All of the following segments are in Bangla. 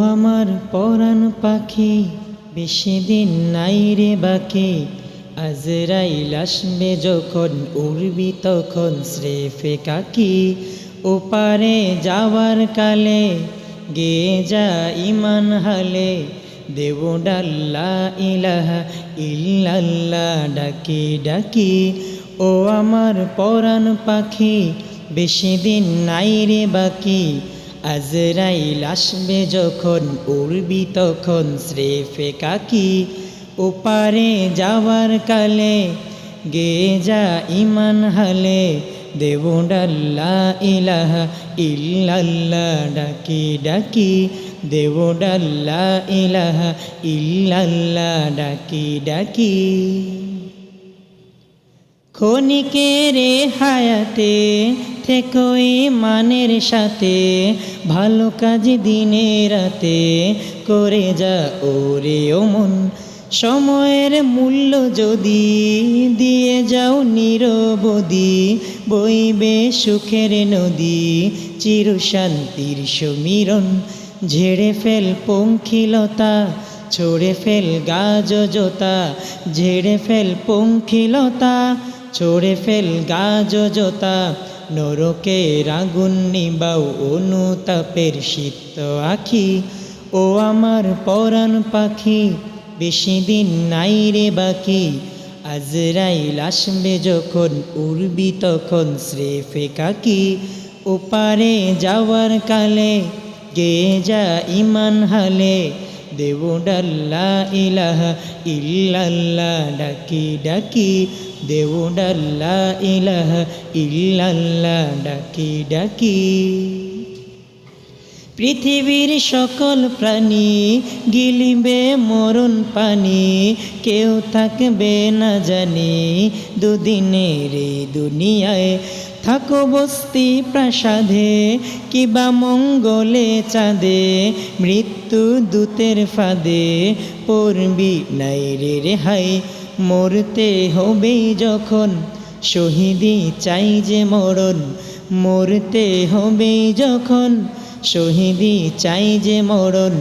আমার পরাণ পাখি, বেশি দিন নাই রে বাকি। আজরাইল আসবে যখন, উড়বি তখন স্রেফে কাকি। ওপারে যাওয়ার কালে গেয়ে যা ইমান হালে, দেব ডাল্লা ইলাহা ইল্লাল্লাহ ডাকি ডাকি। ও আমার পরাণ পাখি, বেশি দিন নাই রে বাকি। আজরাইল আসবে যখন, উড়বি তখন স্রেফে কাকি। ওপারে যাওয়ার কালে গেয়ে যা ইমান হালে, দেব ডাল্লা ইলাহা ইল্লাল্লাহ ডাকি ডাকি। দেব ডাল্লা ইলাহা ইল্লাল্লাহ ডাকি ডাকি। ক্ষণিকের হায়াতে থেকো ইমানের সাথে, ভালো কাজ দিনে রাতে করে যা ওরে ও মন। সময়ের মূল্য যদি দিয়ে যাও নিরবধি, বইবে সুখের নদী চির শান্তির সমীরণ। ঝেড়ে ফেল পঙ্খিলতা, ছড়ে ফেল গাছ জোতা। ঝেড়ে ফেল পঙ্খিলতা, ছড়ে ফেল গাছ জোতা। নরকের আগুন নিবাও অনুতাপের শীত আখি। ও আমার পরাণ পাখি, বেশি দিন নাই রে বাকি। আজরাইল আসবে যখন, উড়বি তখন স্রেফে কাকি। ওপারে যাওয়ার কালে গেয়ে যা ইমান হালে, দেব ডাল্লা ইলাহা ইল্লাল্লাহ ডাকি ডাকি। দেব ডাল্লা ইলাহা ইল্লাল্লাহ ডাকি ডাকি। পৃথিবীর সকল প্রাণী গিলিবে মরণ পানি, কেউ থাকবে না জানি দুদিনের এই দুনিয়ায়। থাকো বস্তি প্রাসাদে, কিবা মঙ্গলে চাঁদে, মৃত্যু দূতের ফাঁদে পড়বি নাই রে রেহাই। মরতে হবেই যখন, শহীদি চাই যে মরণ। মরতে হবেই যখন, শহীদি চাই যে মরণ।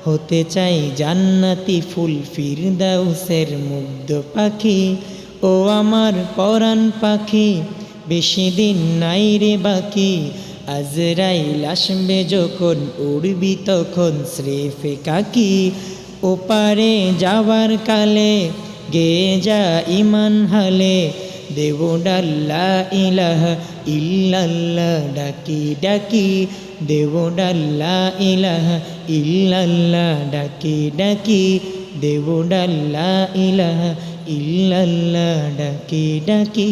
হতে চাই জান্নাতি ফুল ফিরদাউসের মুগ্ধ পাখি। ও আমার পরাণ পাখি, বেশি দিন নাই রে বাকি। আজরাইল আসবে যখন, উড়বি তখন স্রেফে কাকি। ওপারে যাওয়ার কালে গেয়ে যা ইমান হালে, দেব ডাল্লা ইলাহা ইল্লাল্লাহ ডাকি ডাকি। দেব ডাল্লা ইলাহা ইল্লাল্লাহ ডাকি ডাকি। দেব ডাল্লা ইলাহা ইল্লাল্লাহ ডাকি ডাকি।